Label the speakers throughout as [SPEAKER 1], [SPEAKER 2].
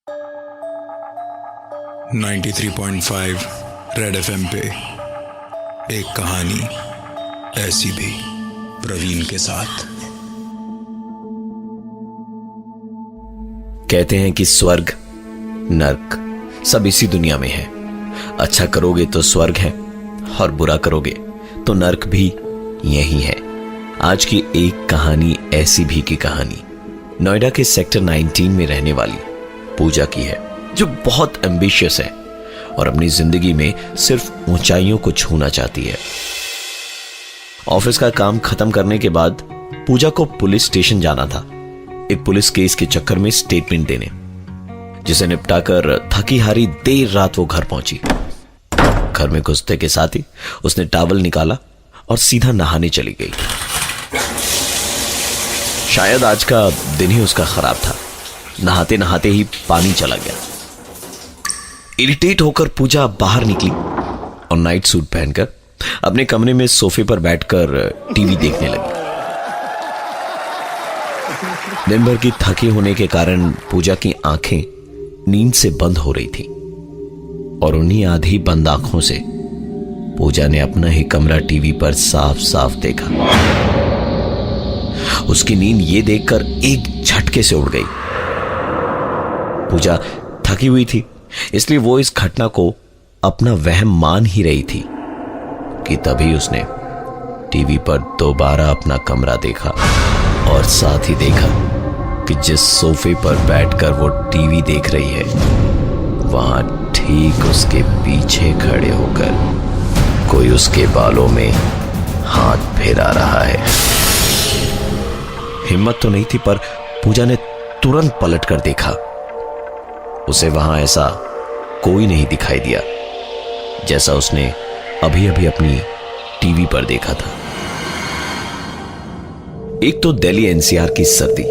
[SPEAKER 1] 93.5 red FM पे एक कहानी ऐसी भी, प्रवीण के साथ।
[SPEAKER 2] कहते हैं कि स्वर्ग नर्क सब इसी दुनिया में है। अच्छा करोगे तो स्वर्ग है और बुरा करोगे तो नर्क भी यही है। आज की एक कहानी ऐसी भी की कहानी नोएडा के सेक्टर 19 में रहने वाली पूजा की है, जो बहुत एम्बिशियस है और अपनी जिंदगी में सिर्फ ऊंचाइयों को छूना चाहती है। ऑफिस का काम खत्म करने के बाद पूजा को पुलिस स्टेशन जाना था, एक पुलिस केस के चक्कर में स्टेटमेंट देने, जिसे निपटाकर थकी हारी देर रात वो घर पहुंची। घर में घुसते के साथ ही उसने टॉवल निकाला और सीधा नहाने चली गई। शायद आज का दिन ही उसका खराब था। नहाते नहाते ही पानी चला गया। इरिटेट होकर पूजा बाहर निकली और नाइट सूट पहनकर अपने कमरे में सोफे पर बैठकर टीवी देखने लगी। दिन भर की थकी होने के कारण पूजा की आंखें नींद से बंद हो रही थी और उन्हीं आधी बंद आंखों से पूजा ने अपना ही कमरा टीवी पर साफ साफ देखा। उसकी नींद ये देखकर एक झटके से उड़ गई। पूजा थकी हुई थी, इसलिए वो इस घटना को अपना वहम मान ही रही थी कि तभी उसने टीवी पर दोबारा अपना कमरा देखा और साथ ही देखा कि जिस सोफे पर बैठकर वो टीवी देख रही है, वहां ठीक उसके पीछे खड़े होकर कोई उसके बालों में हाथ फेरा रहा है। हिम्मत तो नहीं थी, पर पूजा ने तुरंत पलट कर देखा। उसे वहां ऐसा कोई नहीं दिखाई दिया जैसा उसने अभी अभी अपनी टीवी पर देखा था। एक तो दिल्ली एनसीआर की सर्दी,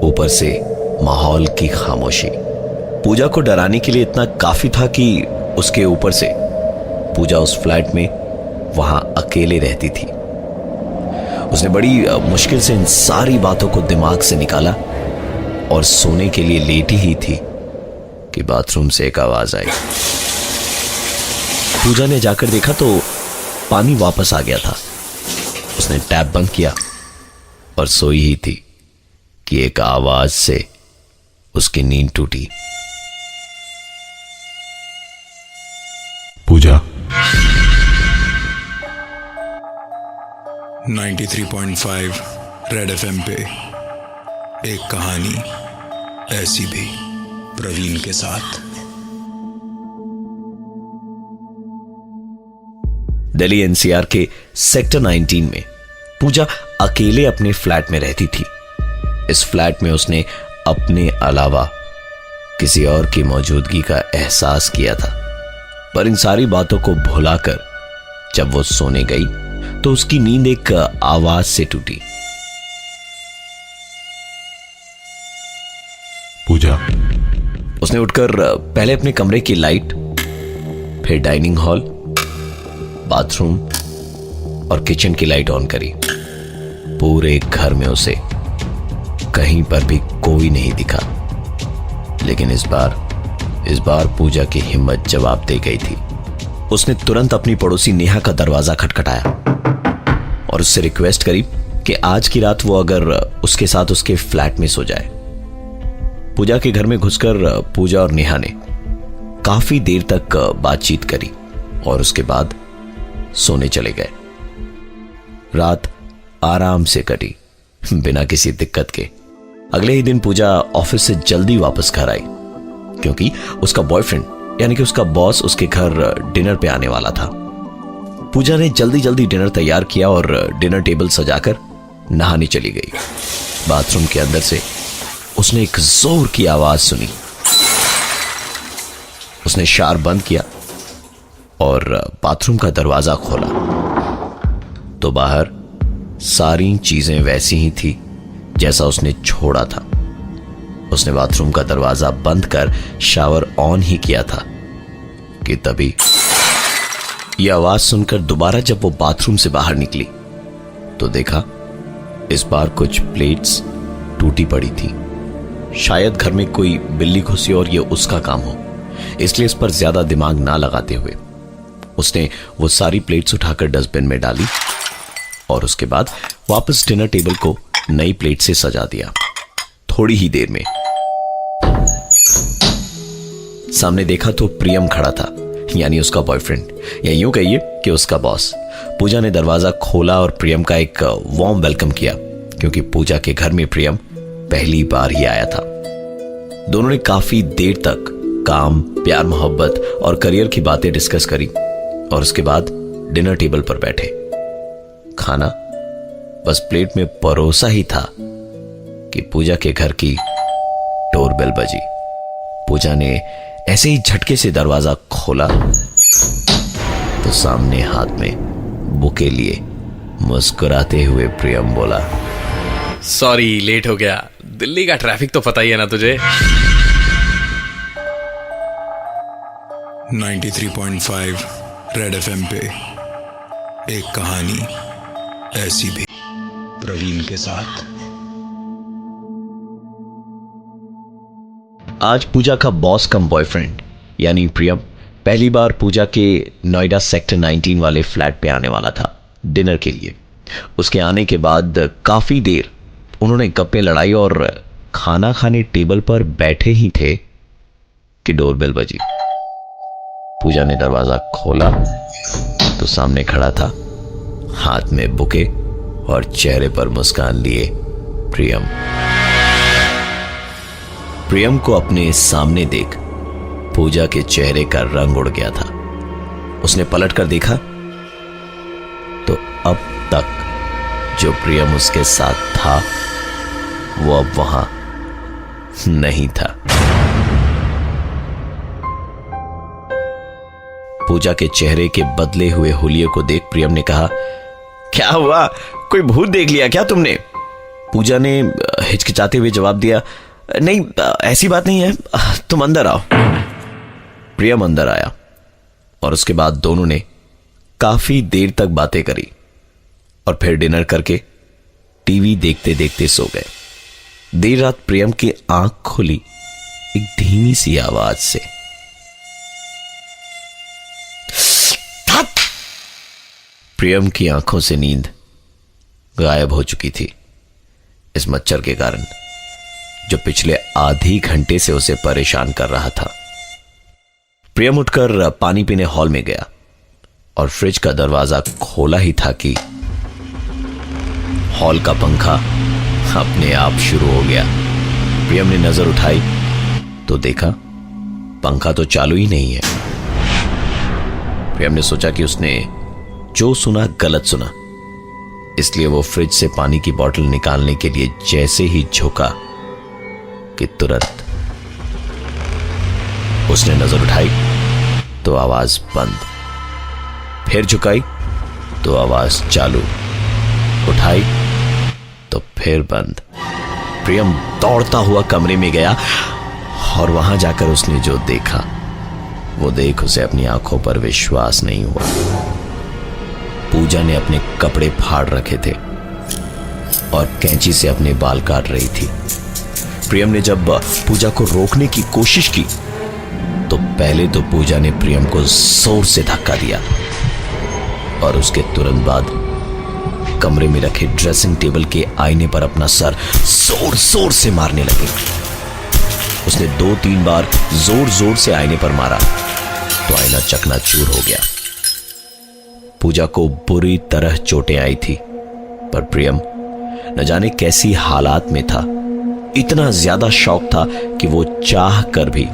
[SPEAKER 2] ऊपर से माहौल की खामोशी पूजा को डराने के लिए इतना काफी था कि उसके ऊपर से पूजा उस फ्लैट में वहां अकेले रहती थी। उसने बड़ी मुश्किल से इन सारी बातों को दिमाग से निकाला और सोने के लिए लेटी ही थी कि बाथरूम से एक आवाज आई। पूजा ने जाकर देखा तो पानी वापस आ गया था। उसने टैप बंद किया और सोई ही थी कि एक आवाज से उसकी नींद टूटी।
[SPEAKER 1] पूजा 93.5 रेड एफएम पे एक कहानी ऐसी भी, प्रवीण के साथ।
[SPEAKER 2] दिल्ली एनसीआर के सेक्टर 19 में पूजा अकेले अपने फ्लैट में रहती थी। इस फ्लैट में उसने अपने अलावा किसी और की मौजूदगी का एहसास किया था, पर इन सारी बातों को भुलाकर जब वो सोने गई तो उसकी नींद एक आवाज से टूटी।
[SPEAKER 1] पूजा।
[SPEAKER 2] उसने उठकर पहले अपने कमरे की लाइट, फिर डाइनिंग हॉल, बाथरूम और किचन की लाइट ऑन करी। पूरे घर में उसे कहीं पर भी कोई नहीं दिखा, लेकिन इस बार पूजा की हिम्मत जवाब दे गई थी। उसने तुरंत अपनी पड़ोसी नेहा का दरवाजा खटखटाया और उससे रिक्वेस्ट करी कि आज की रात वो अगर उसके साथ उसके फ्लैट में सो जाए। पूजा के घर में घुसकर पूजा और नेहा ने काफी देर तक बातचीत करी और उसके बाद सोने चले गए। रात आराम से कटी, बिना किसी दिक्कत के। अगले ही दिन पूजा ऑफिस से जल्दी वापस घर आई, क्योंकि उसका बॉयफ्रेंड यानी कि उसका बॉस उसके घर डिनर पे आने वाला था। पूजा ने जल्दी जल्दी डिनर तैयार किया और डिनर टेबल सजाकर नहाने चली गई। बाथरूम के अंदर से उसने एक जोर की आवाज सुनी। उसने शावर बंद किया और बाथरूम का दरवाजा खोला तो बाहर सारी चीजें वैसी ही थी जैसा उसने छोड़ा था। उसने बाथरूम का दरवाजा बंद कर शावर ऑन ही किया था कि तभी यह आवाज सुनकर दोबारा जब वो बाथरूम से बाहर निकली तो देखा इस बार कुछ प्लेट्स टूटी पड़ी थी, शायद घर में कोई बिल्ली घुसी और ये उसका काम हो, इसलिए इस पर ज्यादा दिमाग ना लगाते हुए उसने वो सारी प्लेट्स उठाकर डस्टबिन में डाली और उसके बाद वापस डिनर टेबल को नई प्लेट से सजा दिया। थोड़ी ही देर में सामने देखा तो प्रियम खड़ा था, यानी उसका बॉयफ्रेंड, या यूं कहिए कि उसका बॉस। पूजा ने दरवाजा खोला और प्रियम का एक वार्म वेलकम किया, क्योंकि पूजा के घर में प्रियम पहली बार ही आया था। दोनों ने काफी देर तक काम, प्यार, मोहब्बत और करियर की बातें डिस्कस करी और उसके बाद डिनर टेबल पर बैठे। खाना बस प्लेट में परोसा ही था कि पूजा के घर की डोरबेल बजी। पूजा ने ऐसे ही झटके से दरवाजा खोला तो सामने हाथ में बुके लिए मुस्कुराते हुए प्रियम बोला,
[SPEAKER 3] सॉरी लेट हो गया। दिल्ली का ट्रैफिक तो पता ही है ना तुझे।
[SPEAKER 1] 93.5 रेड एफएम पे एक कहानी ऐसी भी, प्रवीण के साथ।
[SPEAKER 2] आज पूजा का बॉस कम बॉयफ्रेंड यानी प्रियम पहली बार पूजा के नोएडा सेक्टर 19 वाले फ्लैट पे आने वाला था डिनर के लिए। उसके आने के बाद काफी देर उन्होंने गप्पे लड़ाई और खाना खाने टेबल पर बैठे ही थे कि डोरबेल बजी। पूजा ने दरवाजा खोला तो सामने खड़ा था, हाथ में बुके और चेहरे पर मुस्कान लिए प्रियम। प्रियम को अपने सामने देख पूजा के चेहरे का रंग उड़ गया था। उसने पलट कर देखा तो अब तक जो प्रियम उसके साथ था वो अब वहां नहीं था। पूजा के चेहरे के बदले हुए हुलिये को देख प्रियम ने कहा, क्या हुआ, कोई भूत देख लिया क्या तुमने? पूजा ने हिचकिचाते हुए जवाब दिया, नहीं ऐसी बात नहीं है, तुम अंदर आओ। प्रियम अंदर आया और उसके बाद दोनों ने काफी देर तक बातें करी और फिर डिनर करके टीवी देखते देखते सो गए। देर रात प्रियम की आंख खुली एक धीमी सी आवाज से। प्रियम की आंखों से नींद गायब हो चुकी थी इस मच्छर के कारण जो पिछले आधी घंटे से उसे परेशान कर रहा था। प्रियम उठकर पानी पीने हॉल में गया और फ्रिज का दरवाजा खोला ही था कि हॉल का पंखा अपने आप शुरू हो गया। प्रियम ने नजर उठाई तो देखा पंखा तो चालू ही नहीं है। प्रियम ने सोचा कि उसने जो सुना गलत सुना, इसलिए वो फ्रिज से पानी की बोतल निकालने के लिए जैसे ही झुका कि तुरंत उसने नजर उठाई तो आवाज बंद, फिर झुकाई तो आवाज चालू, उठाई तो फिर बंद। प्रियम दौड़ता हुआ कमरे में गया और वहां जाकर उसने जो देखा वो देख उसे अपनी आंखों पर विश्वास नहीं हुआ। पूजा ने अपने कपड़े फाड़ रखे थे और कैंची से अपने बाल काट रही थी। प्रियम ने जब पूजा को रोकने की कोशिश की तो पहले तो पूजा ने प्रियम को जोर से धक्का दिया और उसके तुरंत बाद कमरे में रखे ड्रेसिंग टेबल के आईने पर अपना सर जोर जोर से मारने लगी। उसने 2-3 बार जोर जोर से आईने पर मारा तो आईना चकनाचूर हो गया। पूजा को बुरी तरह चोटें आई थी, पर प्रियम न जाने कैसी हालात में था। इतना ज्यादा शौक था कि वो चाह कर भी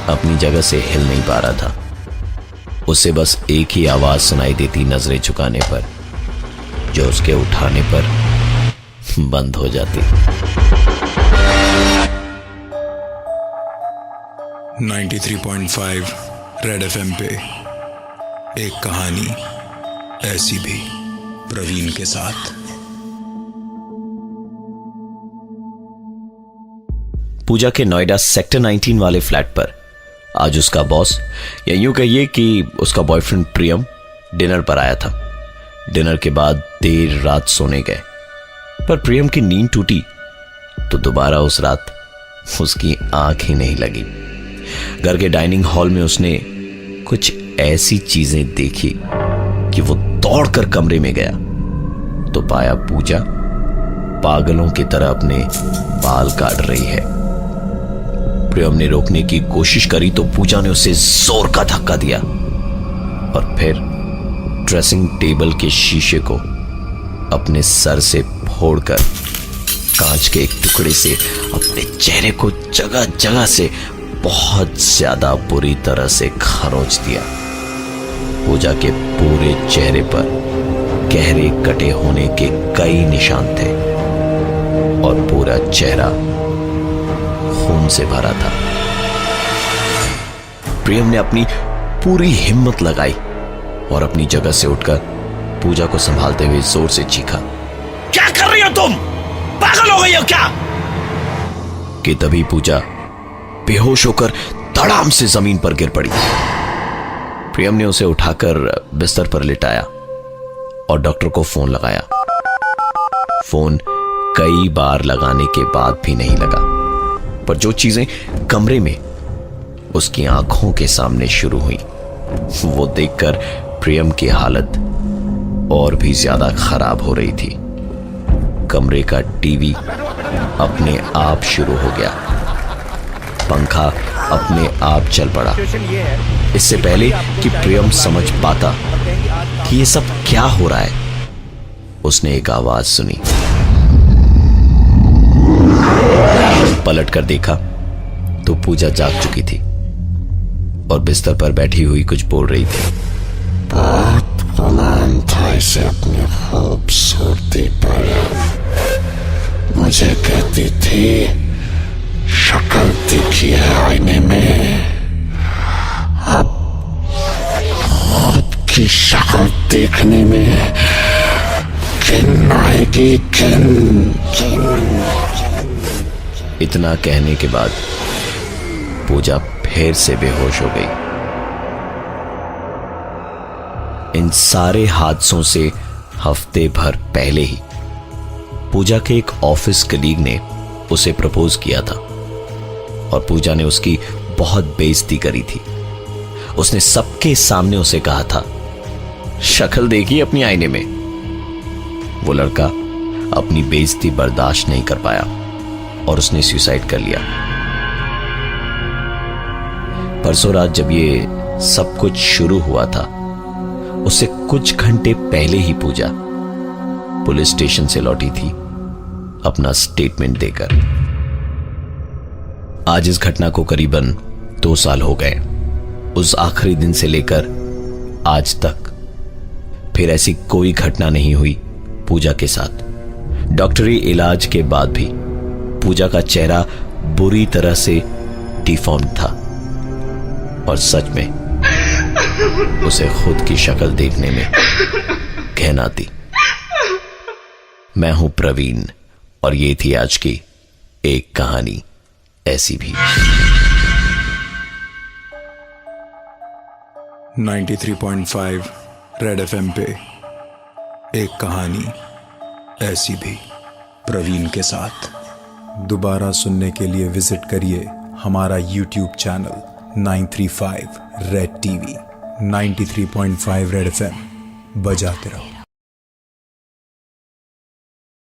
[SPEAKER 2] अपनी जगह से हिल नहीं पा रहा था। उसे बस एक ही आवाज सुनाई देती नजरें झुकाने पर, जो उसके उठाने पर बंद हो जाती।
[SPEAKER 1] 93.5 रेड एफएम पे एक कहानी ऐसी भी, प्रवीण के साथ।
[SPEAKER 2] पूजा के नोएडा सेक्टर 19 वाले फ्लैट पर आज उसका बॉस, या यूं कहिए कि उसका बॉयफ्रेंड प्रियम डिनर पर आया था। डिनर के बाद देर रात सोने गए, पर प्रियम की नींद टूटी तो दोबारा उस रात उसकी आंख ही नहीं लगी। घर के डाइनिंग हॉल में उसने कुछ ऐसी चीजें देखी कि वो दौड़कर कमरे में गया तो पाया पूजा पागलों की तरह अपने बाल काट रही है। प्रियम ने रोकने की कोशिश करी तो पूजा ने उसे जोर का धक्का दिया और फिर ड्रेसिंग टेबल के शीशे को अपने सर से फोड़कर कांच के एक टुकड़े से अपने चेहरे को जगह जगह से बहुत ज्यादा बुरी तरह से खरोंच दिया। पूजा के पूरे चेहरे पर गहरे कटे होने के कई निशान थे और पूरा चेहरा खून से भरा था। प्रियम ने अपनी पूरी हिम्मत लगाई और अपनी जगह से उठकर पूजा को संभालते हुए जोर से चीखा, क्या कर रही हो तुम? पागल हो गई हो क्या? कि तभी पूजा बेहोश होकर धड़ाम से जमीन पर गिर पड़ी। प्रियम ने उसे उठाकर बिस्तर पर लिटाया और डॉक्टर को फोन लगाया। फोन कई बार लगाने के बाद भी नहीं लगा, पर जो चीजें कमरे में उसकी आंखों के सामने शुरू हुई वो देखकर प्रियम की हालत और भी ज्यादा खराब हो रही थी। कमरे का टीवी अपने आप शुरू हो गया, पंखा अपने आप चल पड़ा। इससे पहले कि प्रियम समझ पाता कि ये सब क्या हो रहा है, उसने एक आवाज सुनी। पलट कर देखा तो पूजा जाग चुकी थी और बिस्तर पर बैठी हुई कुछ बोल रही थी।
[SPEAKER 4] बहुत गुमान था इसे अपनी खूबसूरती पर। मुझे कहती थी शक्ल दिखी है आईने में, अब खुद की शक्ल देखने में घिन आएगी, घिन।
[SPEAKER 2] इतना कहने के बाद पूजा फिर से बेहोश हो गई। इन सारे हादसों से हफ्ते भर पहले ही पूजा के एक ऑफिस कलीग ने उसे प्रपोज किया था और पूजा ने उसकी बहुत बेइज्जती करी थी। उसने सबके सामने उसे कहा था, शक्ल देखी अपनी आईने में। वो लड़का अपनी बेइज्जती बर्दाश्त नहीं कर पाया और उसने सुसाइड कर लिया। परसों रात जब ये सब कुछ शुरू हुआ था, उससे कुछ घंटे पहले ही पूजा पुलिस स्टेशन से लौटी थी अपना स्टेटमेंट देकर। आज इस घटना को करीबन 2 साल हो गए। उस आखिरी दिन से लेकर आज तक फिर ऐसी कोई घटना नहीं हुई पूजा के साथ। डॉक्टरी इलाज के बाद भी पूजा का चेहरा बुरी तरह से डिफॉर्म था और सच में उसे खुद की शक्ल देखने में घिन आती। मैं हूं प्रवीण और ये थी आज की एक कहानी ऐसी भी।
[SPEAKER 1] 93.5 रेड एफएम पे एक कहानी ऐसी भी प्रवीण के साथ। दोबारा सुनने के लिए विजिट करिए हमारा YouTube channel 935 red TV. 93.5 red FM बजाते रहो।